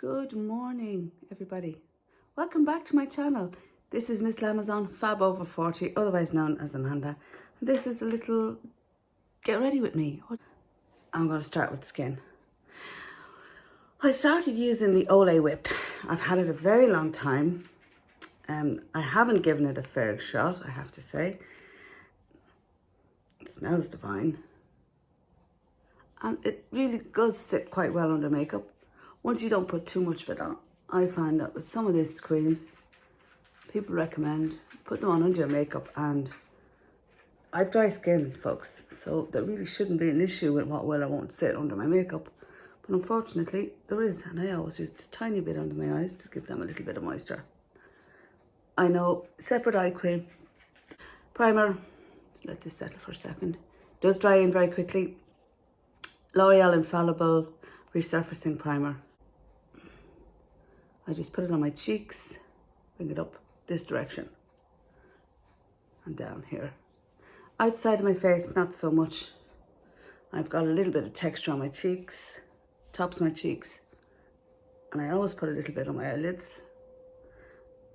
Good morning, everybody. Welcome back to my channel. This is Miss Lamazon, Fab Over 40, otherwise known as Amanda. This is a little get ready with me. I'm going to start with skin. I started using the Olay Whip. I've had it a very long time. I haven't given it a fair shot, I have to say. It smells divine. And it really does sit quite well under makeup. Once you don't put too much of it on. I find that with some of these creams, people recommend put them on under your makeup, and I've dry skin, folks, so there really shouldn't be an issue with what will or won't sit under my makeup. But unfortunately, there is, and I always use just a tiny bit under my eyes to give them a little bit of moisture. I know, separate eye cream, primer, let this settle for a second. Does dry in very quickly. L'Oreal Infallible Resurfacing Primer. I just put it on my cheeks, bring it up this direction and down here. Outside of my face, not so much. I've got a little bit of texture on my cheeks, tops of my cheeks, and I always put a little bit on my eyelids,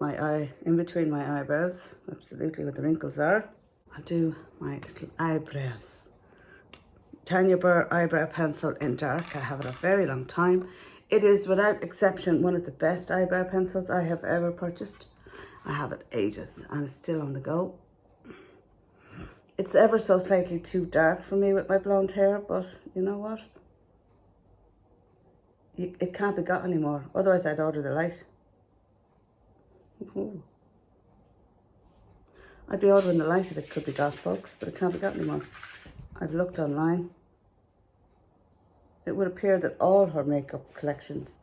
my eye, in between my eyebrows, absolutely where the wrinkles are. I'll do my little eyebrows. Tanya eyebrow pencil in dark. I have it a very long time. It is, without exception, one of the best eyebrow pencils I have ever purchased. I have it ages and it's still on the go. It's ever so slightly too dark for me with my blonde hair, but you know what? It can't be got anymore. Otherwise I'd order the light. Ooh. I'd be ordering the light if it could be got, folks, but it can't be got anymore. I've looked online. It would appear that all her makeup collections,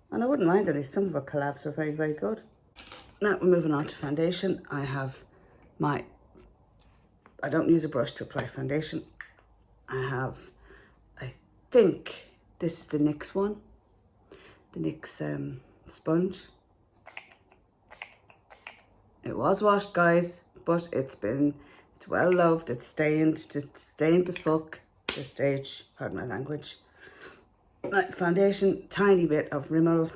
and I wouldn't mind any, some of her collabs are very, very good. Now we're moving on to foundation. I have I don't use a brush to apply foundation. I think this is the NYX one, the NYX sponge. It was washed, guys, but it's well loved. It's stained to fuck this stage, pardon my language. Foundation, tiny bit of Rimmel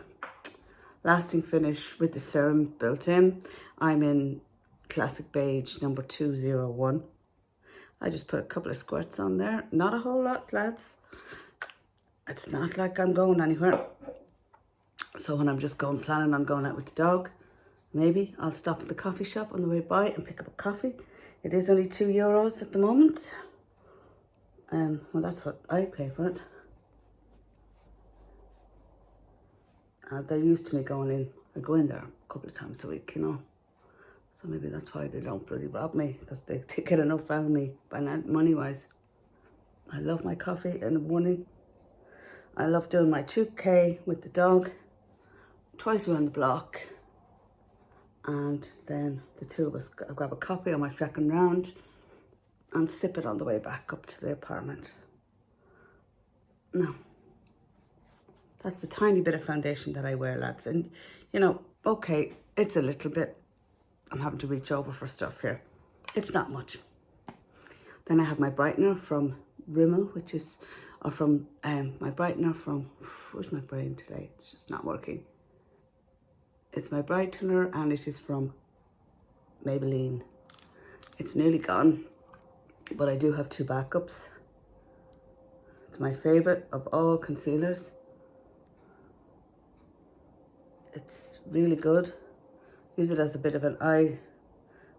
lasting finish with the serum built in. I'm in classic beige number 201. I just put a couple of squirts on there, not a whole lot, lads. It's not like I'm going anywhere. So when I'm just planning on going out with the dog, maybe I'll stop at the coffee shop on the way by and pick up a coffee. It is only €2 at the moment. Well, that's what I pay for it. They're used to me going in. I go in there a couple of times a week, you know. So maybe that's why they don't bloody rob me, because they get enough out of me money-wise. I love my coffee in the morning. I love doing my 2K with the dog twice around the block. And then the two of us grab a coffee on my second round and sip it on the way back up to the apartment. Now, that's the tiny bit of foundation that I wear, lads. And, you know, okay, it's a little bit. I'm having to reach over for stuff here. It's not much. Then I have my brightener from Rimmel, which is, or from, my brightener from, where's my brain today? It's just not working. It's my brightener and it is from Maybelline. It's nearly gone, but I do have two backups. It's my favorite of all concealers. It's really good. Use it as a bit of an eye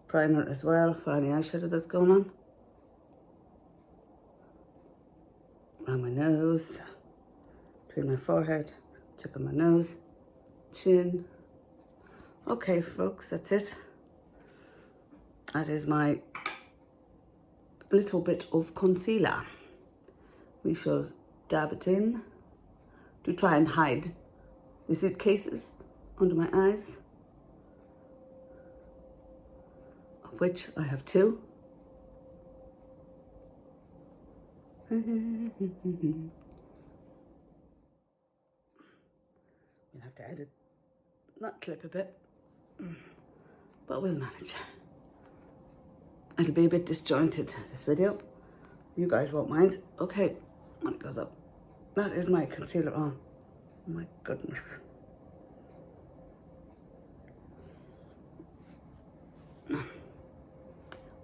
primer as well for any eyeshadow that's going on. Around my nose, between my forehead, tip of my nose, chin. Okay, folks, that's it. That is my little bit of concealer. We shall dab it in to try and hide the suitcases under my eyes, of which I have two. We'll have to edit, not clip a bit, but we'll manage. It'll be a bit disjointed, this video. You guys won't mind. Okay, when it goes up. That is my concealer on. Oh my goodness.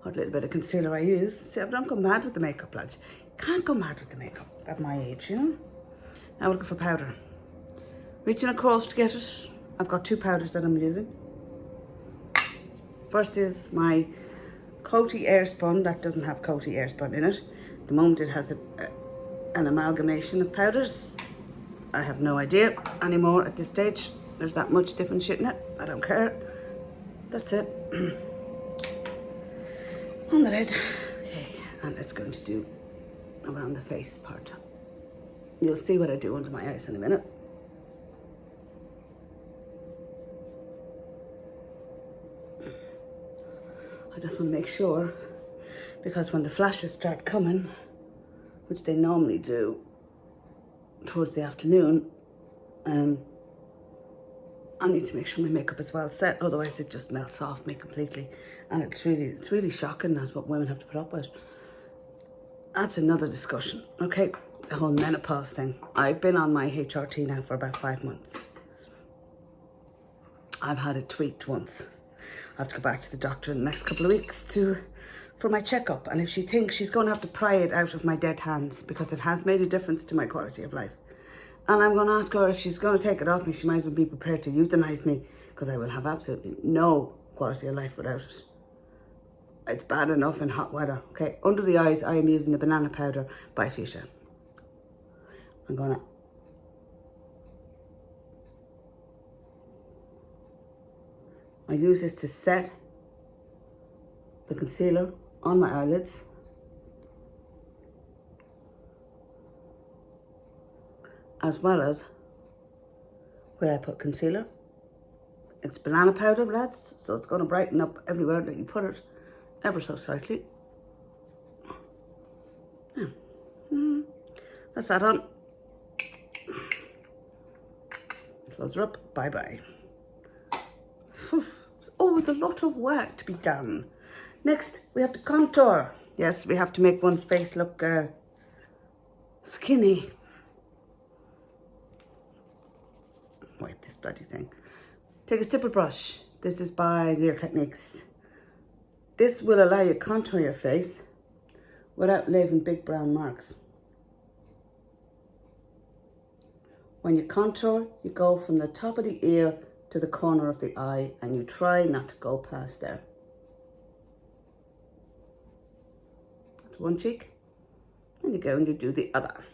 What little bit of concealer I use. See, I don't go mad with the makeup, lads. Can't go mad with the makeup at my age, you know? Now we're looking for powder. Reaching across to get it. I've got 2 powders that I'm using. First is my Coty Airspun. That doesn't have Coty Airspun in it. At the moment it has an amalgamation of powders. I have no idea anymore at this stage. There's that much different shit in it. I don't care. That's it. On the lid. Okay, and it's going to do around the face part. You'll see what I do under my eyes in a minute. I just want to make sure, because when the flashes start coming, which they normally do towards the afternoon, I need to make sure my makeup is well set, otherwise it just melts off me completely. And it's really shocking. That's what women have to put up with. That's another discussion. Okay, the whole menopause thing. I've been on my HRT now for about 5 months. I've had it tweaked once. I have to go back to the doctor in the next couple of weeks for my checkup. And if she thinks, she's going to have to pry it out of my dead hands, because it has made a difference to my quality of life. And I'm going to ask her if she's going to take it off me, she might as well be prepared to euthanize me, because I will have absolutely no quality of life without it. It's bad enough in hot weather. Okay, under the eyes, I am using the banana powder by Fuchsia. I'm going to I use this to set the concealer on my eyelids. As well as where I put concealer. It's banana powder, lads, so it's going to brighten up everywhere that you put it, ever so slightly. Yeah. That's that on. Close her up. Bye-bye. Oh, there's a lot of work to be done. Next, we have to contour. Yes, we have to make one's face look skinny. Wipe this bloody thing. Take a stipple brush. This is by Real Techniques. This will allow you to contour your face without leaving big brown marks. When you contour, you go from the top of the ear to the corner of the eye, and you try not to go past there. That's one cheek, and you go and you do the other.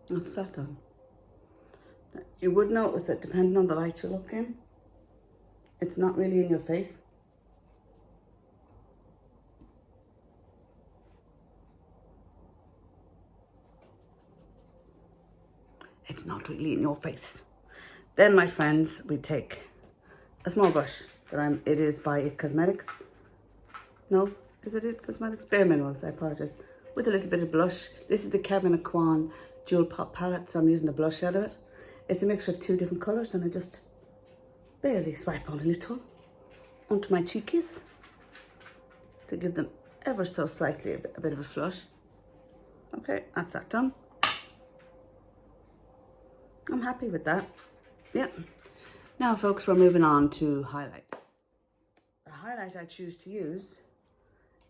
That's that done. You would notice that depending on the light you look in, it's not really in your face. It's not really in your face. Then, my friends, we take a small brush. It is by It Cosmetics. No, is it It Cosmetics? Bare Minerals, I apologize. With a little bit of blush. This is the Kevin Aquan Jewel Pop Palette, so I'm using the blush out of it. It's a mixture of 2 different colours, and I just barely swipe on a little onto my cheekies to give them ever so slightly a bit of a flush. Okay, that's that done. I'm happy with that. Yeah. Now, folks, we're moving on to highlight. The highlight I choose to use,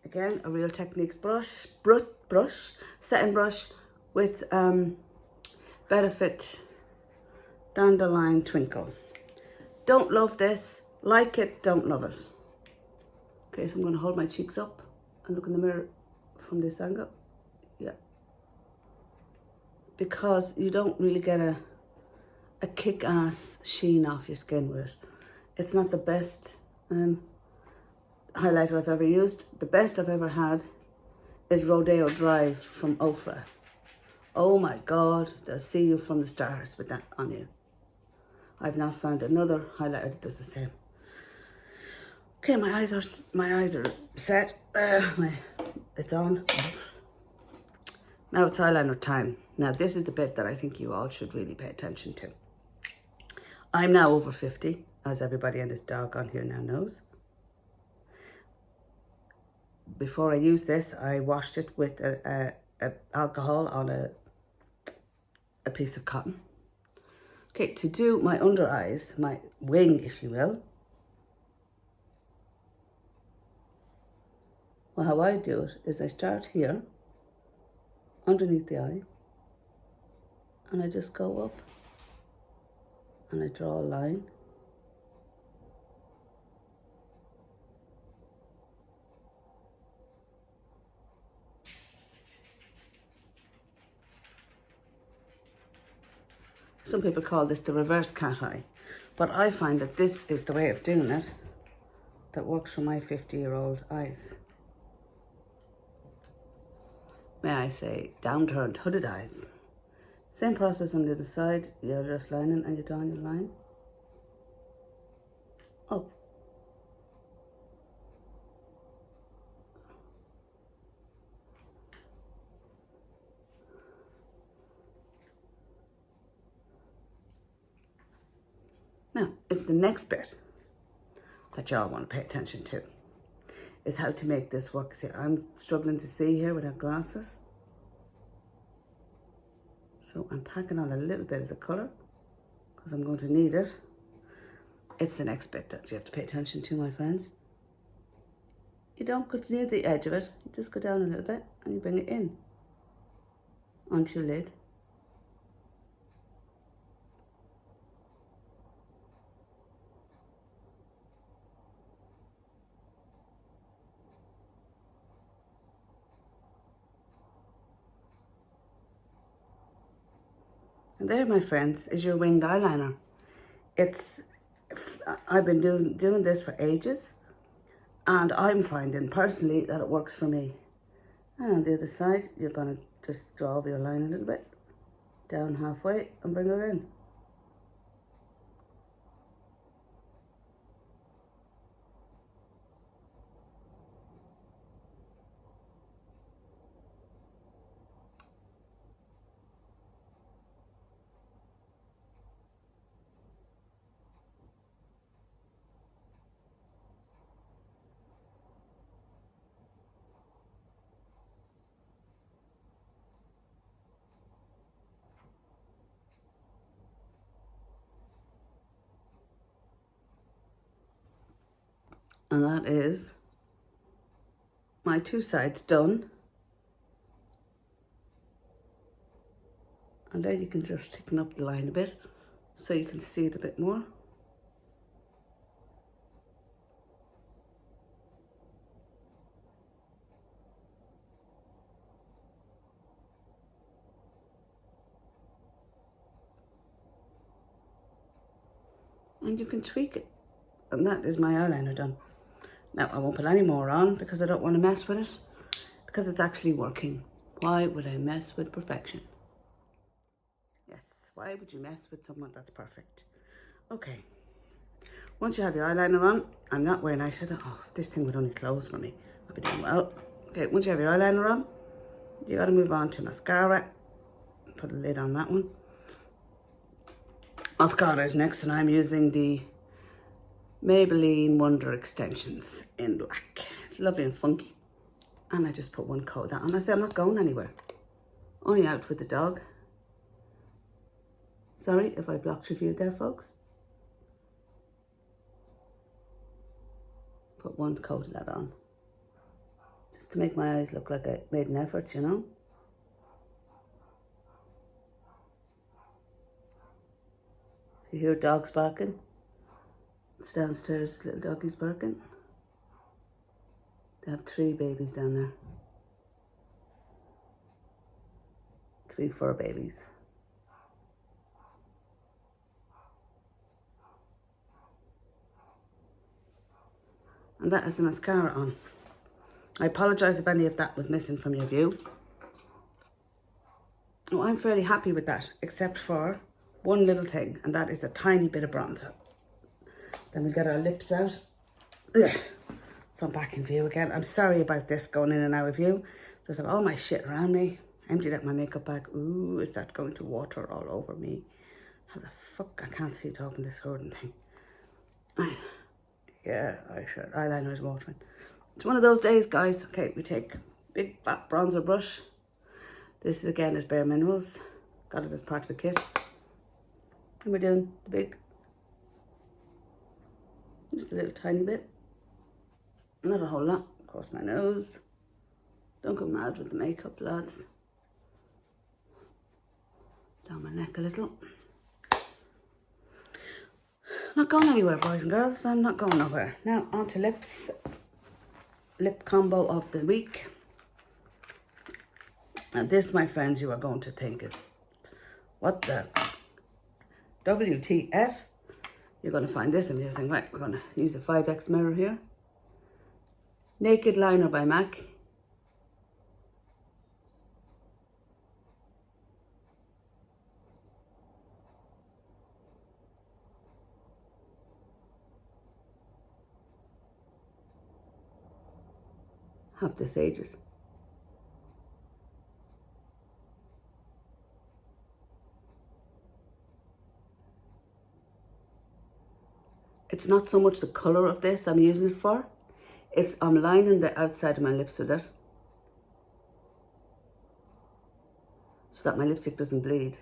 again, a Real Techniques brush, setting brush with Benefit Dandelion Twinkle. Don't love this, like it, don't love it. Okay, so I'm going to hold my cheeks up and look in the mirror from this angle. Yeah. Because you don't really get a kick-ass sheen off your skin with it. It's not the best highlighter I've ever used. The best I've ever had is Rodeo Drive from Ofra. Oh my God, they'll see you from the stars with that on you. I've not found another highlighter that does the same. Okay, my eyes are set. It's on. Now it's eyeliner time. Now this is the bit that I think you all should really pay attention to. I'm now over 50, as everybody and his dog on here now knows. Before I use this, I washed it with alcohol on a piece of cotton. Okay, to do my under eyes, my wing, if you will. Well, how I do it is I start here, underneath the eye, and I just go up and I draw a line. Some people call this the reverse cat eye, but I find that this is the way of doing it that works for my 50-year-old eyes. May I say, downturned, hooded eyes. Same process on the other side. You're just lining and you're drawing your line. Up. Now, it's the next bit that y'all want to pay attention to, is how to make this work. See, I'm struggling to see here without glasses. So I'm packing on a little bit of the colour because I'm going to need it. It's the next bit that you have to pay attention to, my friends. You don't go near the edge of it, you just go down a little bit and you bring it in onto your lid. And there, my friends, is your winged eyeliner. I've been doing this for ages, and I'm finding personally that it works for me. And on the other side, you're gonna just draw your line a little bit, down halfway, and bring her in. And that is my two sides done. And then you can just thicken up the line a bit so you can see it a bit more. And you can tweak it. And that is my eyeliner done. Now, I won't put any more on because I don't want to mess with it, because it's actually working. Why would I mess with perfection? Yes, why would you mess with someone that's perfect? Okay, once you have your eyeliner on, I'm not wearing eyeshadow. Oh, if this thing would only close for me, I'd be doing well. Okay, once you have your eyeliner on, you got to move on to mascara. Put a lid on that one. Mascara is next, and I'm using the Maybelline Wonder Extensions in black. It's lovely and funky. And I just put one coat on. And I say I'm not going anywhere. Only out with the dog. Sorry if I blocked your view there, folks. Put one coat of that on. Just to make my eyes look like I made an effort, you know. If you hear dogs barking, it's downstairs, little doggies barking. They have 3 babies down there. 3 fur babies. And that is the mascara on. I apologise if any of that was missing from your view. Oh, I'm fairly happy with that, except for one little thing, and that is a tiny bit of bronzer. Then we'll get our lips out. Ugh. So I'm back in view again. I'm sorry about this going in and out of view. Just have all my shit around me. Emptied out my makeup bag. Ooh, is that going to water all over me? How the fuck? I can't see it open this holding thing. Yeah, eyeliner is watering. It's one of those days, guys. Okay, we take big fat bronzer brush. This is again is Bare Minerals. Got it as part of the kit. And we're doing the big, just a little tiny bit. Not a whole lot. Across my nose. Don't go mad with the makeup, lads. Down my neck a little. Not going anywhere, boys and girls. I'm not going nowhere. Now, on to lips. Lip combo of the week. And this, my friends, you are going to think is, what the WTF? You're going to find this amusing. Right, we're going to use a 5X mirror here. Naked Liner by MAC. Have this ages. It's not so much the colour of this I'm using it for. It's I'm lining the outside of my lips with it, so that my lipstick doesn't bleed.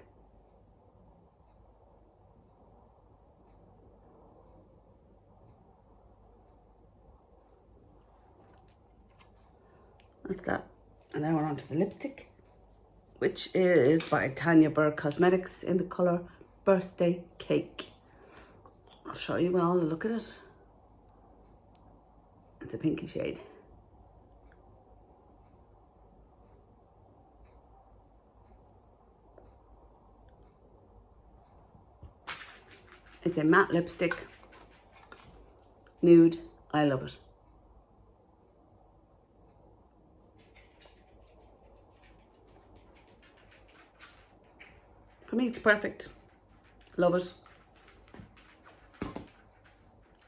That's that. And now we're on to the lipstick, which is by Tanya Cosmetics in the colour Birthday Cake. I'll show you all a look at it. It's a pinky shade. It's a matte lipstick. Nude. I love it. For me, it's perfect. Love it.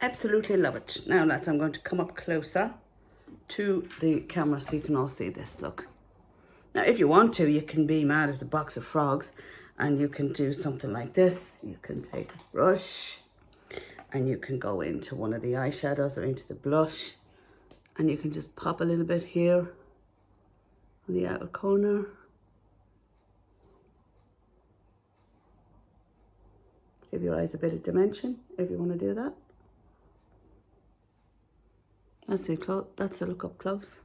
Absolutely love it. Now, lads, I'm going to come up closer to the camera so you can all see this. Look. Now, if you want to, you can be mad as a box of frogs and you can do something like this. You can take a brush and you can go into one of the eyeshadows or into the blush and you can just pop a little bit here on the outer corner. Give your eyes a bit of dimension if you want to do that. That's a look up close.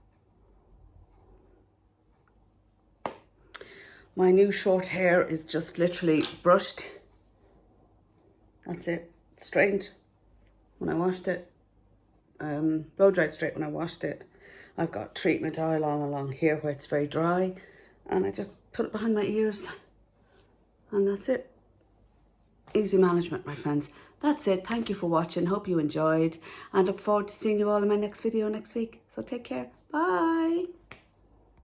My new short hair is just literally brushed. That's it. Straightened when I washed it. Blow dried straight when I washed it. I've got treatment oil all along here where it's very dry. And I just put it behind my ears. And that's it. Easy management, my friends. That's it. Thank you for watching. Hope you enjoyed. And look forward to seeing you all in my next video next week. So take care. Bye.